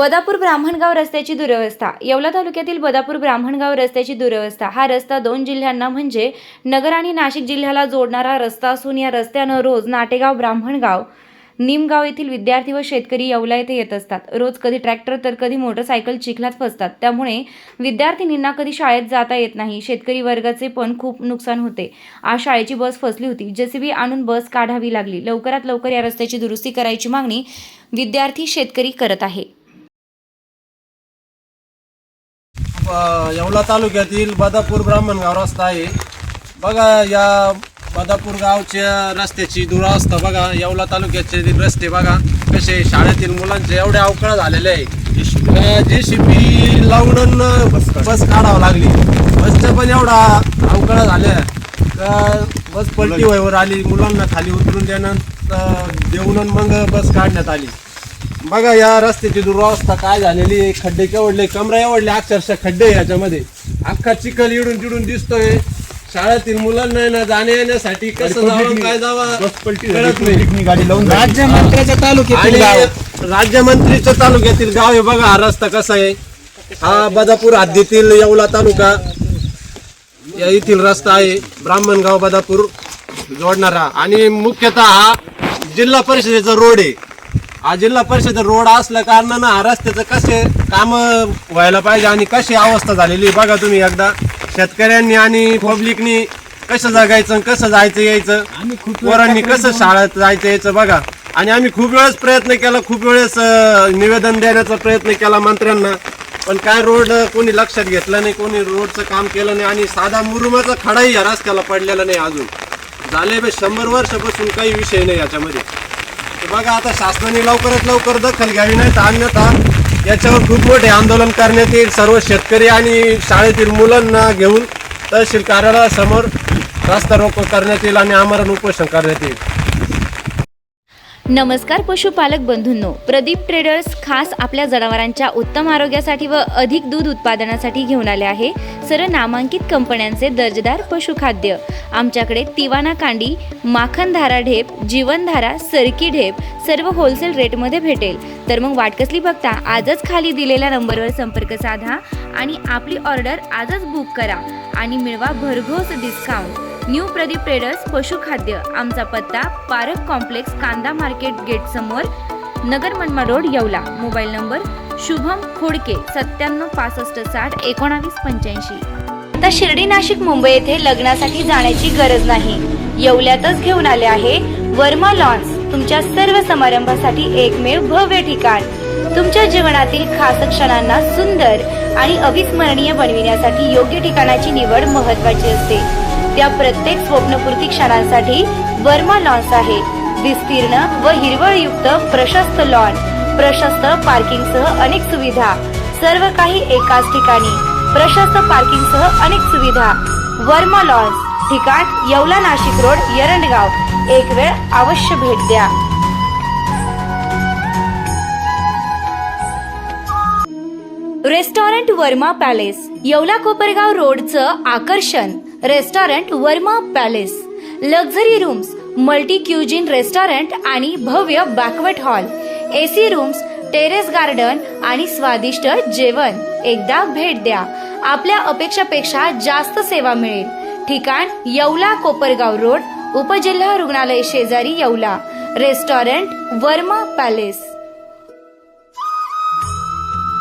बदापूर ब्राह्मणगाव रस्त्याची दुरवस्था. येवला तालुक्यातील बदापूर ब्राह्मणगाव रस्त्याची दुरवस्था. हा रस्ता 2 जिल्ह्यांना म्हणजे नगर आणि नाशिक जिल्ह्याला जोडणारा रस्ता असून या रस्त्यानं रोज नाटेगाव, ब्राह्मणगाव, निमगाव येथील विद्यार्थी व शेतकरी येवला येथे येत असतात. रोज कधी ट्रॅक्टर तर कधी मोटरसायकल चिखलात फसतात. त्यामुळे विद्यार्थिनींना कधी शाळेत जाता येत नाही. शेतकरी वर्गाचे पण खूप नुकसान होते. आज शाळेची बस फसली होती. जेसीबी आणून बस काढावी लागली. लवकरात लवकर या रस्त्याची दुरुस्ती करायची मागणी विद्यार्थी शेतकरी करत आहे. येवला तालुक्यातील बदापूर ब्राह्मणगाव रस्ता आहे बघा. या बदापूर गावच्या रस्त्याची दुरावस्था बघा. येवला तालुक्याचे रस्ते बघा कसे शाळेतील मुलांचे एवढे अवकाळ झालेले आहे. जेसीबी लावून बस काढावं लागली. बसचं पण एवढा अवकाळ झाले का बस पलटी व्हायवर आली. मुलांना खाली उतरून देऊन मग बस काढण्यात आली. बघा या रस्त्याची दुरावस्था काय झालेली आहे. खड्डे केवढले, कमरा एवढले, अक्षरशः खड्डे याच्यामध्ये. अख्खा चिखल इडून तिडून दिसतोय. शाळेतील मुलांना ना जाण्या येण्यासाठी कसं जावं काय जावं कळत नाही. राज्यमंत्रीच्या तालुक्यातील गाव आहे बघा. हा रस्ता कसा आहे. हा बदापूर हद्दीतील येवला तालुका येथील रस्ता आहे. ब्राह्मणगाव बदापूर जोडणारा आणि मुख्यतः हा जिल्हा परिषदेचा रोड आहे. हा जिल्हा परिषद रोड असल्या कारणानं हा रस्त्याचं कसे काम व्हायला पाहिजे आणि कशी अवस्था झालेली बघा तुम्ही एकदा. शेतकऱ्यांनी आणि पब्लिकनी कसं जगायचं, कसं जायचं यायचं, पोरांनी कसं शाळेत जायचं यायचं बघा. आणि आम्ही खूप वेळेस प्रयत्न केला, खूप वेळेस निवेदन देण्याचा प्रयत्न केला मंत्र्यांना, पण काय रोड कोणी लक्षात घेतलं नाही, कोणी रोडचं काम केलं नाही. आणि साधा मुरुमाचा खडाही या रस्त्याला पडलेला नाही अजून. झाले 100 वर्षापासून काही विषय नाही याच्यामध्ये. बघा आता शासनाने लवकरात लवकर दखल घ्यावी, नाही तर अन्यथा याच्यावर खूप मोठे आंदोलन करण्यात येईल. सर्व शेतकरी आणि शाळेतील मुलांना घेऊन तहसील कार्यालयासमोर रस्ता रोको करण्यात येईल आणि आमरण उपोषण करण्यात येईल. नमस्कार पशुपालक बंधूंनो, प्रदीप ट्रेडर्स खास आपल्या जनावरांच्या उत्तम आरोग्यासाठी व अधिक दूध उत्पादनासाठी घेऊन आले आहे सर्व नामांकित कंपन्यांचे दर्जेदार पशुखाद्य. आमच्याकडे तिवाना कांडी, माखनधारा ढेप, जीवनधारा, सरकी ढेप सर्व होलसेल रेटमध्ये भेटेल. तर मग वाट कसली बघता, आजच खाली दिलेल्या नंबरवर संपर्क साधा आणि आपली ऑर्डर आजच बुक करा आणि मिळवा भरघोस डिस्काउंट. न्यू प्रदीप ट्रेडर्स पशुखाद्य. आमचा पत्ता पारक कॉम्प्लेक्स, कांदा मार्केट गेट समोर, Nagar Manmad road, Yeola. Mobile number Shubham Khodke 97 65 60 19 85. आता शिर्डी, नाशिक, मुंबई येथे लग्नासाठी जाण्याची गरज नाही. येवल्यातच घेऊन आले आहे वर्मा लॉन्स. तुमच्या सर्व समारंभासाठी एकमेव भव्य ठिकाण. तुमच्या जीवनातील खास क्षणांना सुंदर आणि अविस्मरणीय बनविण्यासाठी योग्य ठिकाणाची निवड महत्त्वाची असते. त्या प्रत्येक स्वप्नपूर्ती क्षणांसाठी वर्मा लॉन्स आहे. विस्तीर्ण व हिरवळयुक्त प्रशस्त लॉन, प्रशस्त पार्किंगसह अनेक सुविधा, सर्व काही एकाच ठिकाणी. प्रशस्त पार्किंगसह अनेक सुविधा. वर्मा लॉन्स, ठिकाण येवला, नाशिक रोड, एरंडगाव. एक वेळ अवश्य भेट द्या. Restaurant Verma palace. येवला कोपरगाव रोडचं आकर्षण restaurant Verma palace. Luxury rooms, multi cuisine restaurant आणि भव्य banquet hall, AC rooms, terrace garden आणि स्वादिष्ट जेवण. एकदा भेट द्या. आपल्या अपेक्षापेक्षा जास्त सेवा मिळेल. ठिकाण येवला कोपरगाव रोड, उपजिल्हा रुग्णालय शेजारी, येवला. Restaurant Verma palace.